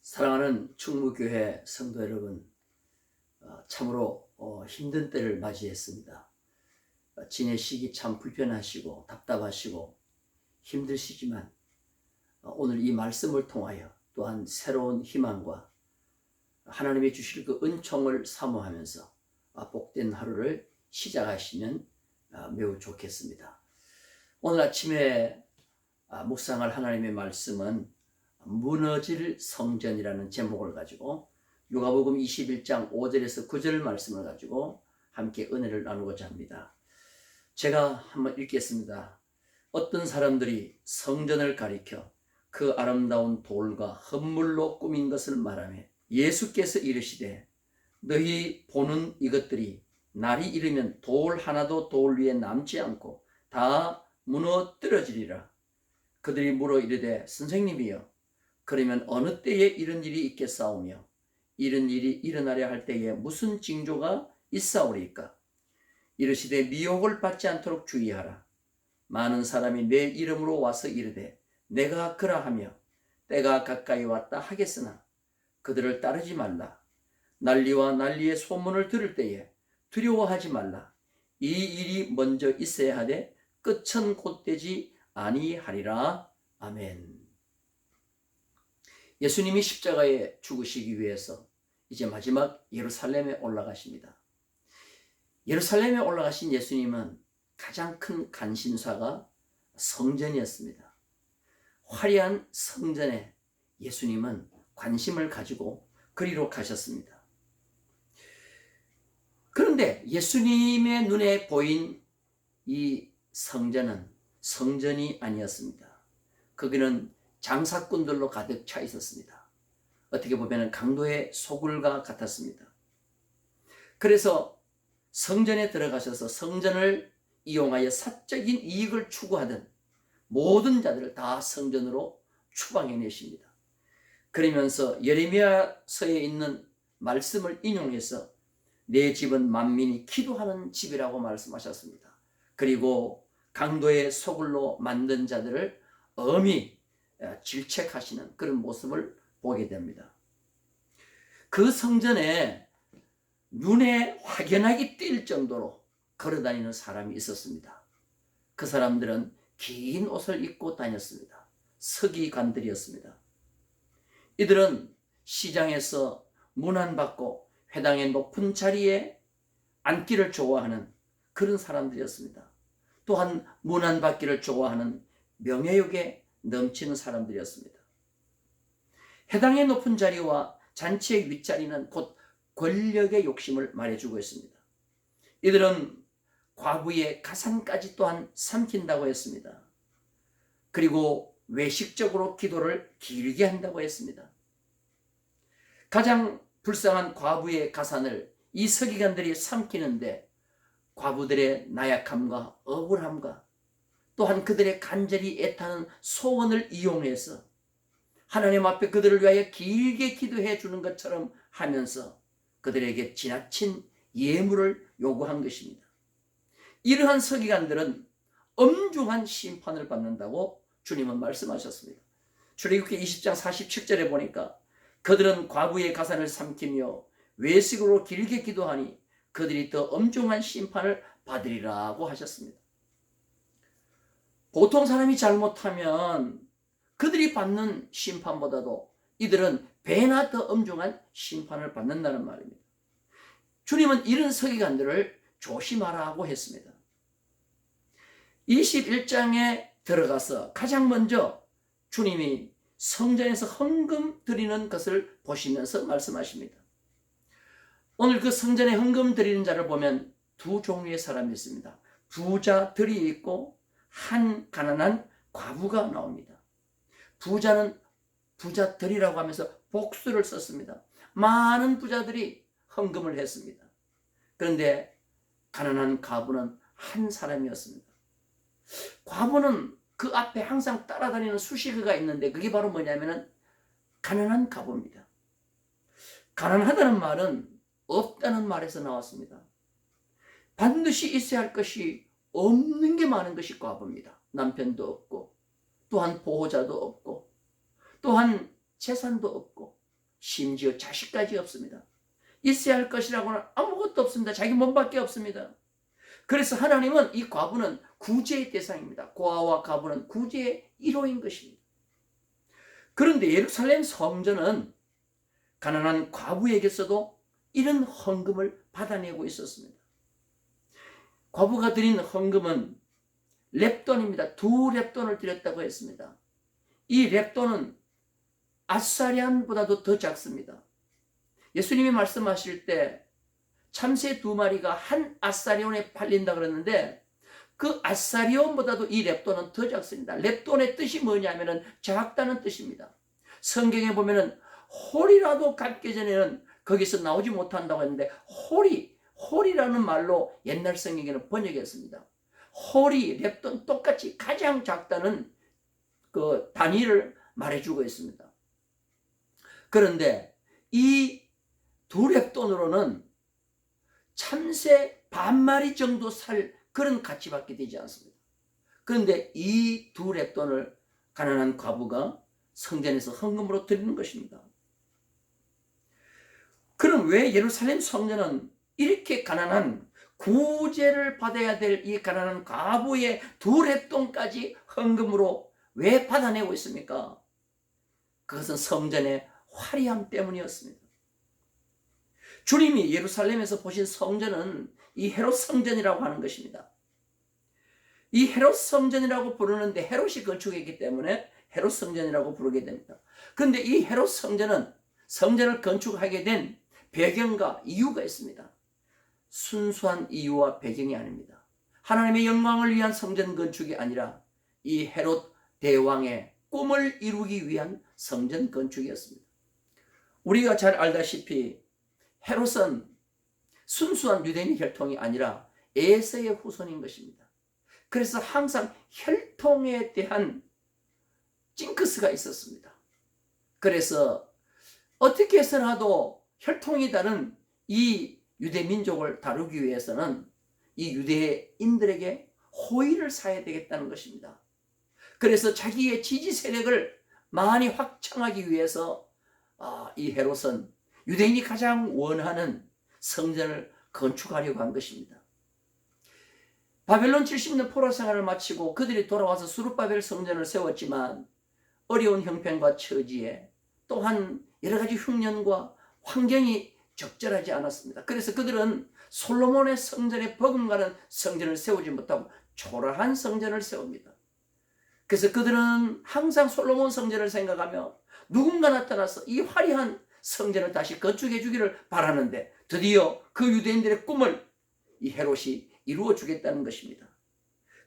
사랑하는 충무교회 성도 여러분, 참으로 힘든 때를 맞이했습니다. 지내시기 참 불편하시고 답답하시고 힘드시지만 오늘 이 말씀을 통하여 또한 새로운 희망과 하나님이 주실 그 은총을 사모하면서 복된 하루를 시작하시면 매우 좋겠습니다. 오늘 아침에 묵상할 하나님의 말씀은 무너질 성전이라는 제목을 가지고 누가복음 21장 5절에서 9절 말씀을 가지고 함께 은혜를 나누고자 합니다. 제가 한번 읽겠습니다. 어떤 사람들이 성전을 가리켜 그 아름다운 돌과 헌물로 꾸민 것을 말하며 예수께서 이르시되 너희 보는 이것들이 날이 이르면 돌 하나도 돌 위에 남지 않고 다 무너뜨려지리라. 그들이 물어 이르되 선생님이여 그러면 어느 때에 이런 일이 있겠사오며 이런 일이 일어나려 할 때에 무슨 징조가 있사오리까? 이르시되 미혹을 받지 않도록 주의하라. 많은 사람이 내 이름으로 와서 이르되 내가 그라하며 때가 가까이 왔다 하겠으나 그들을 따르지 말라. 난리와 난리의 소문을 들을 때에 두려워하지 말라. 이 일이 먼저 있어야 하되 끝은 곧되지 아니하리라. 아멘. 예수님이 십자가에 죽으시기 위해서 이제 마지막 예루살렘에 올라가십니다. 예루살렘에 올라가신 예수님은 가장 큰 관심사가 성전이었습니다. 화려한 성전에 예수님은 관심을 가지고 그리로 가셨습니다. 그런데 예수님의 눈에 보인 이 성전은 성전이 아니었습니다. 거기는 장사꾼들로 가득 차 있었습니다. 어떻게 보면 강도의 소굴과 같았습니다. 그래서 성전에 들어가셔서 성전을 이용하여 사적인 이익을 추구하던 모든 자들을 다 성전으로 추방해내십니다. 그러면서 예레미야서에 있는 말씀을 인용해서 내 집은 만민이 기도하는 집이라고 말씀하셨습니다. 그리고 강도의 소굴로 만든 자들을 엄히 질책하시는 그런 모습을 보게 됩니다. 그 성전에 눈에 확연하게 띌 정도로 걸어다니는 사람이 있었습니다. 그 사람들은 긴 옷을 입고 다녔습니다. 서기관들이었습니다. 이들은 시장에서 문안받고 회당의 높은 자리에 앉기를 좋아하는 그런 사람들이었습니다. 또한 문안받기를 좋아하는 명예욕에 넘치는 사람들이었습니다. 회당의 높은 자리와 잔치의 윗자리는 곧 권력의 욕심을 말해주고 있습니다. 이들은 과부의 가산까지 또한 삼킨다고 했습니다. 그리고 외식적으로 기도를 길게 한다고 했습니다. 가장 불쌍한 과부의 가산을 이 서기관들이 삼키는데 과부들의 나약함과 억울함과 또한 그들의 간절히 애타는 소원을 이용해서 하나님 앞에 그들을 위하여 길게 기도해 주는 것처럼 하면서 그들에게 지나친 예물을 요구한 것입니다. 이러한 서기관들은 엄중한 심판을 받는다고 주님은 말씀하셨습니다. 출애굽기 20장 47절에 보니까 그들은 과부의 가산을 삼키며 외식으로 길게 기도하니 그들이 더 엄중한 심판을 받으리라고 하셨습니다. 보통 사람이 잘못하면 그들이 받는 심판보다도 이들은 배나 더 엄중한 심판을 받는다는 말입니다. 주님은 이런 서기관들을 조심하라고 했습니다. 21장에 들어가서 가장 먼저 주님이 성전에서 헌금 드리는 것을 보시면서 말씀하십니다. 오늘 그 성전에 헌금 드리는 자를 보면 두 종류의 사람이 있습니다. 부자들이 있고 한 가난한 과부가 나옵니다. 부자는 부자들이라고 하면서 복수를 썼습니다. 많은 부자들이 헌금을 했습니다. 그런데 가난한 과부는 한 사람이었습니다. 과부는 그 앞에 항상 따라다니는 수식어가 있는데 그게 바로 뭐냐면은 가난한 과부입니다. 가난하다는 말은 없다는 말에서 나왔습니다. 반드시 있어야 할 것이 없는 게 많은 것이 과부입니다. 남편도 없고 또한 보호자도 없고 또한 재산도 없고 심지어 자식까지 없습니다. 있어야 할 것이라고는 아무것도 없습니다. 자기 몸밖에 없습니다. 그래서 하나님은 이 과부는 구제의 대상입니다. 고아와 과부는 구제의 1호인 것입니다. 그런데 예루살렘 성전은 가난한 과부에게서도 이런 헌금을 받아내고 있었습니다. 과부가 드린 헌금은 렙돈입니다. 2렙돈을 드렸다고 했습니다. 이 렙돈은 아사리안보다도 더 작습니다. 예수님이 말씀하실 때 참새 2마리가 한 아사리온에 팔린다 그랬는데 그 아사리온보다도 이 렙돈은 더 작습니다. 렙돈의 뜻이 뭐냐면은 작다는 뜻입니다. 성경에 보면은 홀이라도 갖기 전에는 거기서 나오지 못한다고 했는데 홀이라는 말로 옛날 성경에는 번역했습니다. 홀이 렙돈 똑같이 가장 작다는 그 단위를 말해주고 있습니다. 그런데 이 2렙돈으로는 참새 반마리 정도 살 그런 가치밖에 되지 않습니다. 그런데 이 2렙돈을 가난한 과부가 성전에서 헌금으로 드리는 것입니다. 그럼 왜 예루살렘 성전은 이렇게 가난한 구제를 받아야 될 이 가난한 과부의 2렙돈까지 헌금으로 왜 받아내고 있습니까? 그것은 성전의 화려함 때문이었습니다. 주님이 예루살렘에서 보신 성전은 이 헤롯 성전이라고 하는 것입니다. 이 헤롯 성전이라고 부르는데 헤롯이 건축했기 때문에 헤롯 성전이라고 부르게 됩니다. 그런데 이 헤롯 성전은 성전을 건축하게 된 배경과 이유가 있습니다. 순수한 이유와 배경이 아닙니다. 하나님의 영광을 위한 성전 건축이 아니라 이 헤롯 대왕의 꿈을 이루기 위한 성전 건축이었습니다. 우리가 잘 알다시피 헤롯은 순수한 유대인 혈통이 아니라 에서의 후손인 것입니다. 그래서 항상 혈통에 대한 징크스가 있었습니다. 그래서 어떻게 해서라도 혈통이 다른 이 유대 민족을 다루기 위해서는 이 유대인들에게 호의를 사야 되겠다는 것입니다. 그래서 자기의 지지 세력을 많이 확장하기 위해서 이 헤롯은 유대인이 가장 원하는 성전을 건축하려고 한 것입니다. 바벨론 70년 포로 생활을 마치고 그들이 돌아와서 수룹바벨 성전을 세웠지만 어려운 형편과 처지에 또한 여러 가지 흉년과 환경이 적절하지 않았습니다. 그래서 그들은 솔로몬의 성전에 버금가는 성전을 세우지 못하고 초라한 성전을 세웁니다. 그래서 그들은 항상 솔로몬 성전을 생각하며 누군가 나타나서 이 화려한 성전을 다시 건축해 주기를 바라는데 드디어 그 유대인들의 꿈을 이 헤롯이 이루어 주겠다는 것입니다.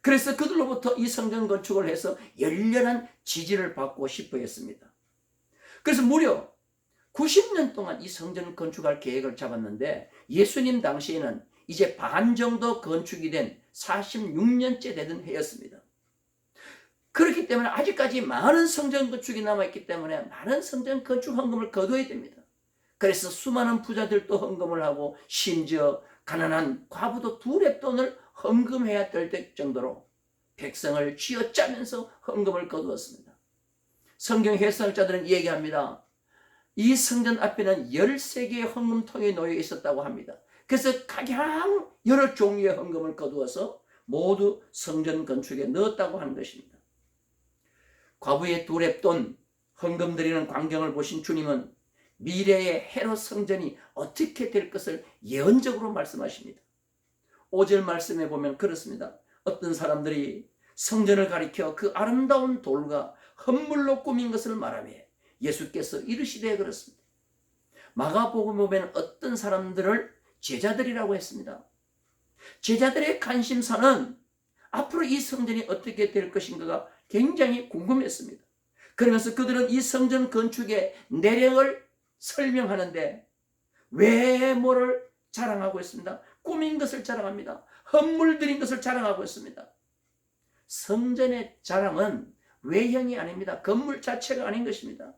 그래서 그들로부터 이 성전 건축을 해서 열렬한 지지를 받고 싶어 했습니다. 그래서 무려 90년 동안 이 성전을 건축할 계획을 잡았는데 예수님 당시에는 이제 반 정도 건축이 된 46년째 되던 해였습니다. 그렇기 때문에 아직까지 많은 성전 건축이 남아있기 때문에 많은 성전 건축 헌금을 거둬야 됩니다. 그래서 수많은 부자들도 헌금을 하고 심지어 가난한 과부도 2렙돈을 헌금해야 될 정도로 백성을 쥐어짜면서 헌금을 거두었습니다. 성경 해석자들은 얘기합니다. 이 성전 앞에는 13개의 헌금통이 놓여 있었다고 합니다. 그래서 가장 여러 종류의 헌금을 거두어서 모두 성전 건축에 넣었다고 하는 것입니다. 과부의 2렙돈 헌금 드리는 광경을 보신 주님은 미래의 헤롯 성전이 어떻게 될 것을 예언적으로 말씀하십니다. 5절 말씀에 보면 그렇습니다. 어떤 사람들이 성전을 가리켜 그 아름다운 돌과 헌물로 꾸민 것을 말하며 예수께서 이르시되 그렇습니다. 마가복음에 보면 어떤 사람들을 제자들이라고 했습니다. 제자들의 관심사는 앞으로 이 성전이 어떻게 될 것인가가 굉장히 궁금했습니다. 그러면서 그들은 이 성전 건축의 내력을 설명하는데 외모를 자랑하고 있습니다. 꾸민 것을 자랑합니다. 헌물 드린 것을 자랑하고 있습니다. 성전의 자랑은 외형이 아닙니다. 건물 자체가 아닌 것입니다.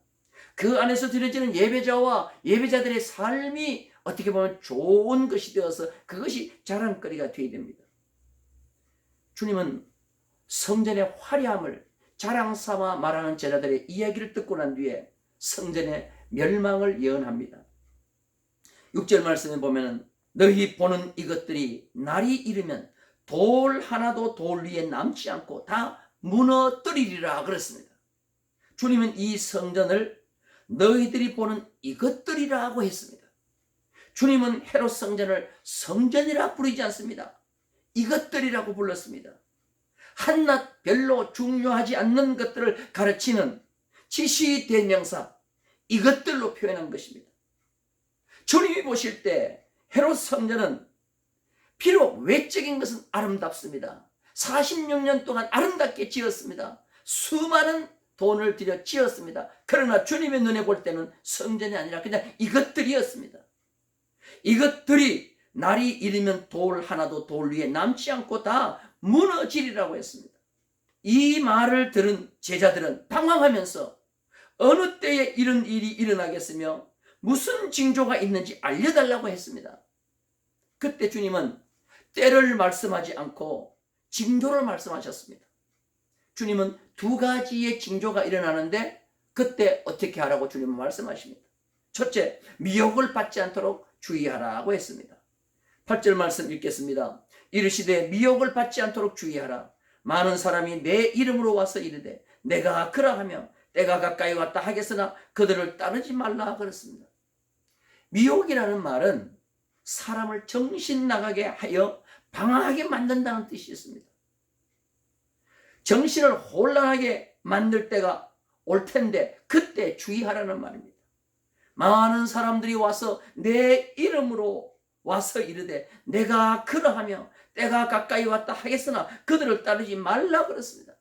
그 안에서 드려지는 예배자와 예배자들의 삶이 어떻게 보면 좋은 것이 되어서 그것이 자랑거리가 되어야 됩니다. 주님은 성전의 화려함을 자랑 삼아 말하는 제자들의 이야기를 듣고 난 뒤에 성전의 멸망을 예언합니다. 6절 말씀에 보면은 너희 보는 이것들이 날이 이르면 돌 하나도 돌 위에 남지 않고 다 무너뜨리리라 그랬습니다. 주님은 이 성전을 너희들이 보는 이것들이라고 했습니다. 주님은 헤롯 성전을 성전이라 부르지 않습니다. 이것들이라고 불렀습니다. 한낱 별로 중요하지 않는 것들을 가르치는 지시대명사 이것들로 표현한 것입니다. 주님이 보실 때 헤롯 성전은 비록 외적인 것은 아름답습니다. 46년 동안 아름답게 지었습니다. 수많은 돈을 들여 지었습니다. 그러나 주님의 눈에 볼 때는 성전이 아니라 그냥 이것들이었습니다. 이것들이 날이 이르면 돌 하나도 돌 위에 남지 않고 다 무너지리라고 했습니다. 이 말을 들은 제자들은 당황하면서 어느 때에 이런 일이 일어나겠으며 무슨 징조가 있는지 알려달라고 했습니다. 그때 주님은 때를 말씀하지 않고 징조를 말씀하셨습니다. 주님은 두 가지의 징조가 일어나는데 그때 어떻게 하라고 주님은 말씀하십니다. 첫째, 미혹을 받지 않도록 주의하라고 했습니다. 8절 말씀 읽겠습니다. 이르시되 미혹을 받지 않도록 주의하라. 많은 사람이 내 이름으로 와서 이르되 내가 그러하며 때가 가까이 왔다 하겠으나 그들을 따르지 말라 그랬습니다. 미혹이라는 말은 사람을 정신 나가게 하여 방황하게 만든다는 뜻이 있습니다. 정신을 혼란하게 만들 때가 올 텐데 그때 주의하라는 말입니다. 많은 사람들이 와서 내 이름으로 와서 이르되 내가 그러하며 때가 가까이 왔다 하겠으나 그들을 따르지 말라 그랬습니다.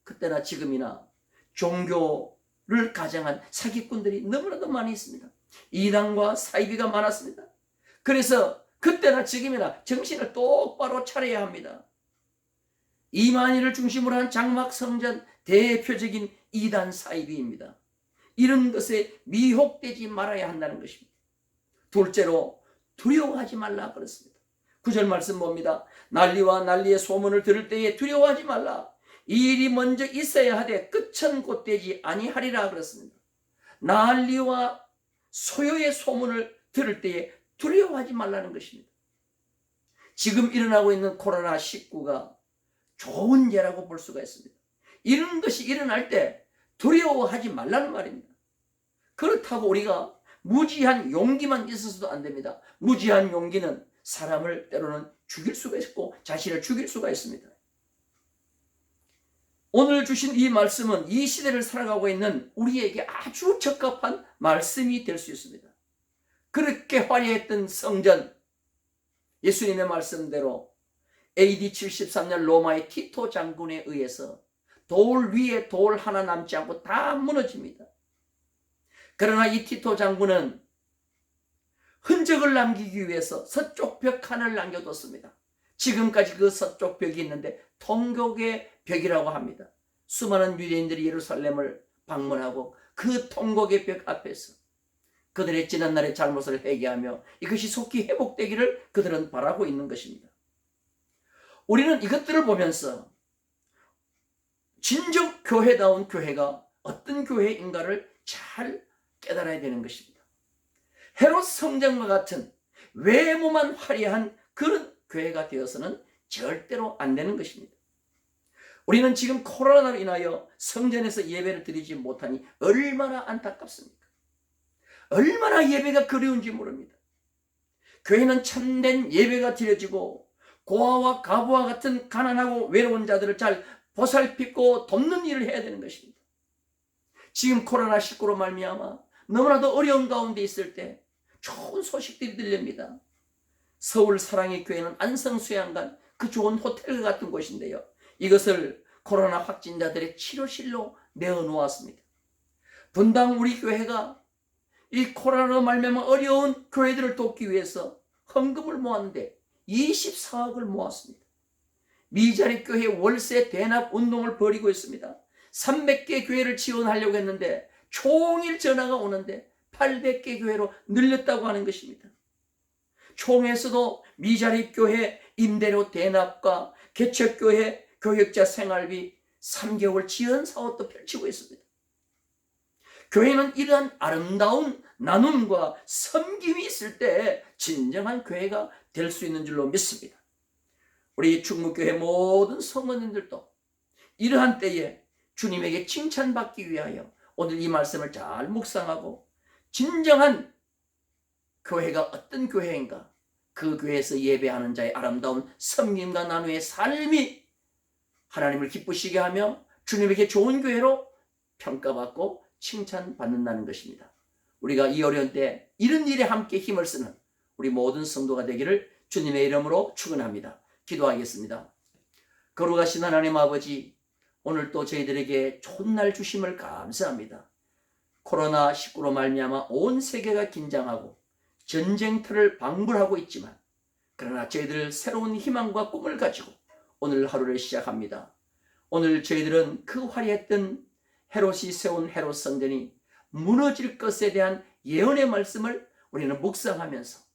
그때나 지금이나 종교를 가장한 사기꾼들이 너무나도 많이 있습니다. 이단과 사이비가 많았습니다. 그래서 그때나 지금이나 정신을 똑바로 차려야 합니다. 이만희를 중심으로 한 장막 성전 대표적인 이단 사이비입니다. 이런 것에 미혹되지 말아야 한다는 것입니다. 둘째로 두려워하지 말라 그랬습니다. 9절 말씀 봅니다. 난리와 난리의 소문을 들을 때에 두려워하지 말라. 이 일이 먼저 있어야 하되 끝은 곧되지 아니하리라 그랬습니다. 난리와 소요의 소문을 들을 때에 두려워하지 말라는 것입니다. 지금 일어나고 있는 코로나19가 좋은 예라고 볼 수가 있습니다. 이런 것이 일어날 때 두려워하지 말라는 말입니다. 그렇다고 우리가 무지한 용기만 있어서도 안 됩니다. 무지한 용기는 사람을 때로는 죽일 수가 있고 자신을 죽일 수가 있습니다. 오늘 주신 이 말씀은 이 시대를 살아가고 있는 우리에게 아주 적합한 말씀이 될 수 있습니다. 그렇게 화려했던 성전, 예수님의 말씀대로 AD 73년 로마의 티토 장군에 의해서 돌 위에 돌 하나 남지 않고 다 무너집니다. 그러나 이 티토 장군은 흔적을 남기기 위해서 서쪽 벽 하나를 남겨뒀습니다. 지금까지 그 서쪽 벽이 있는데 통곡의 벽이라고 합니다. 수많은 유대인들이 예루살렘을 방문하고 그 통곡의 벽 앞에서 그들의 지난날의 잘못을 회개하며 이것이 속히 회복되기를 그들은 바라고 있는 것입니다. 우리는 이것들을 보면서 진정 교회다운 교회가 어떤 교회인가를 잘 깨달아야 되는 것입니다. 헤롯 성전과 같은 외모만 화려한 그런 교회가 되어서는 절대로 안 되는 것입니다. 우리는 지금 코로나로 인하여 성전에서 예배를 드리지 못하니 얼마나 안타깝습니까? 얼마나 예배가 그리운지 모릅니다. 교회는 참된 예배가 드려지고 고아와 가부와 같은 가난하고 외로운 자들을 잘 보살피고 돕는 일을 해야 되는 것입니다. 지금 코로나19로 말미암아 너무나도 어려운 가운데 있을 때 좋은 소식들이 들립니다. 서울 사랑의 교회는 안성수양관 그 좋은 호텔 같은 곳인데요. 이것을 코로나 확진자들의 치료실로 내어놓았습니다. 분당 우리 교회가 이 코로나로 말미암아 어려운 교회들을 돕기 위해서 헌금을 모았는데 24억을 모았습니다. 미자립 교회 월세 대납 운동을 벌이고 있습니다. 300개 교회를 지원하려고 했는데 총일 전화가 오는데 800개 교회로 늘렸다고 하는 것입니다. 총에서도 미자립 교회 임대료 대납과 개척교회 교역자 생활비 3개월 지원 사업도 펼치고 있습니다. 교회는 이러한 아름다운 나눔과 섬김이 있을 때 진정한 교회가 될 수 있는 줄로 믿습니다. 우리 충무교회 모든 성도님들도 이러한 때에 주님에게 칭찬받기 위하여 오늘 이 말씀을 잘 묵상하고 진정한 교회가 어떤 교회인가, 그 교회에서 예배하는 자의 아름다운 섬김과 나눔의 삶이 하나님을 기쁘시게 하며 주님에게 좋은 교회로 평가받고 칭찬받는다는 것입니다. 우리가 이 어려운 때 이런 일에 함께 힘을 쓰는 우리 모든 성도가 되기를 주님의 이름으로 축원합니다. 기도하겠습니다. 거룩하신 하나님 아버지, 오늘 또 저희들에게 좋은 날 주심을 감사합니다. 코로나19로 말미암아 온 세계가 긴장하고 전쟁터를 방불하고 있지만, 그러나 저희들 새로운 희망과 꿈을 가지고 오늘 하루를 시작합니다. 오늘 저희들은 그 화려했던 헤롯이 세운 헤롯 성전이 무너질 것에 대한 예언의 말씀을 우리는 묵상하면서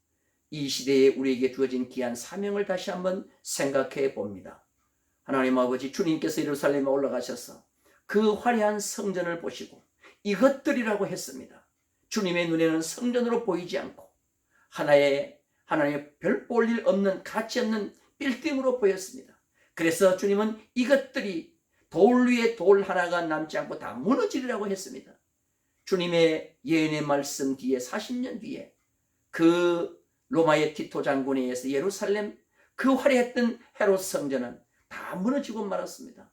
이 시대에 우리에게 주어진 귀한 사명을 다시 한번 생각해 봅니다. 하나님 아버지, 주님께서 예루살렘에 올라가셔서 그 화려한 성전을 보시고 이것들이라고 했습니다. 주님의 눈에는 성전으로 보이지 않고 하나님의 별 볼 일 없는 가치 없는 빌딩으로 보였습니다. 그래서 주님은 이것들이 돌 위에 돌 하나가 남지 않고 다 무너지리라고 했습니다. 주님의 예언의 말씀 뒤에 40년 뒤에 그 로마의 티토 장군에 의해서 예루살렘 그 화려했던 헤롯 성전은 다 무너지고 말았습니다.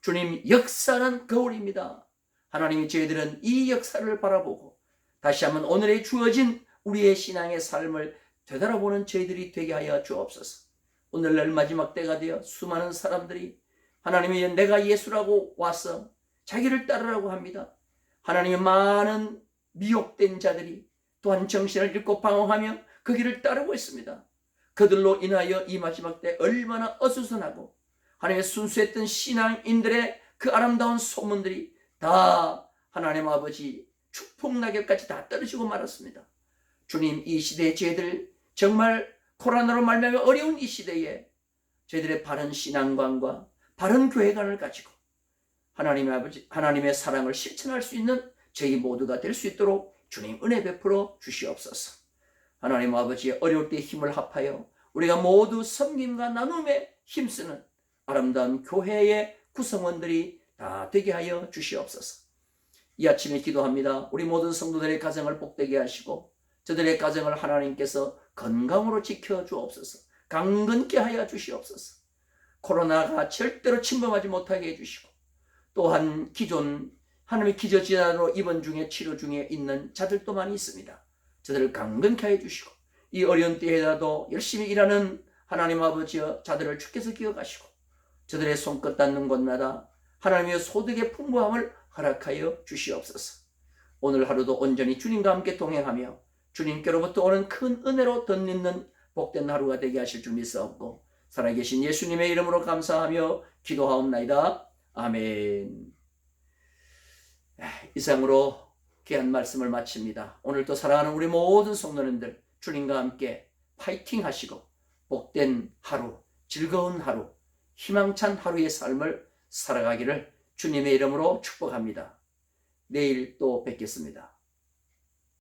주님, 역사는 거울입니다. 하나님이 저희들은 이 역사를 바라보고 다시 한번 오늘에 주어진 우리의 신앙의 삶을 되돌아보는 저희들이 되게 하여 주옵소서. 오늘날 마지막 때가 되어 수많은 사람들이 하나님의 내가 예수라고 와서 자기를 따르라고 합니다. 하나님의 많은 미혹된 자들이 또한 정신을 잃고 방황하며 그 길을 따르고 있습니다. 그들로 인하여 이 마지막 때 얼마나 어수선하고 하나님의 순수했던 신앙인들의 그 아름다운 소문들이 다 하나님 아버지 축복낙엽까지 다 떨어지고 말았습니다. 주님, 이 시대의 저희들 정말 코로나로 말미암아 어려운 이 시대에 저희들의 바른 신앙관과 바른 교회관을 가지고 하나님의 아버지, 하나님의 사랑을 실천할 수 있는 저희 모두가 될 수 있도록 주님 은혜 베풀어 주시옵소서. 하나님 아버지, 어려울 때 힘을 합하여 우리가 모두 섬김과 나눔에 힘쓰는 아름다운 교회의 구성원들이 다 되게 하여 주시옵소서. 이 아침에 기도합니다. 우리 모든 성도들의 가정을 복되게 하시고 저들의 가정을 하나님께서 건강으로 지켜주옵소서. 강건케 하여 주시옵소서. 코로나가 절대로 침범하지 못하게 해주시고 또한 기존 하나님의 기저질환으로 입원 중에 치료 중에 있는 자들도 많이 있습니다. 저들을 강건케 하여 주시고 이 어려운 때에라도 열심히 일하는 하나님 아버지여 자들을 주께서 기억하시고 저들의 손끝 닿는 곳마다 하나님의 소득의 풍부함을 허락하여 주시옵소서. 오늘 하루도 온전히 주님과 함께 동행하며 주님께로부터 오는 큰 은혜로 덧입는 복된 하루가 되게 하실 줄 믿사옵고 살아계신 예수님의 이름으로 감사하며 기도하옵나이다. 아멘. 이상으로 귀한 말씀을 마칩니다. 오늘도 사랑하는 우리 모든 성도님들 주님과 함께 파이팅 하시고 복된 하루, 즐거운 하루, 희망찬 하루의 삶을 살아가기를 주님의 이름으로 축복합니다. 내일 또 뵙겠습니다.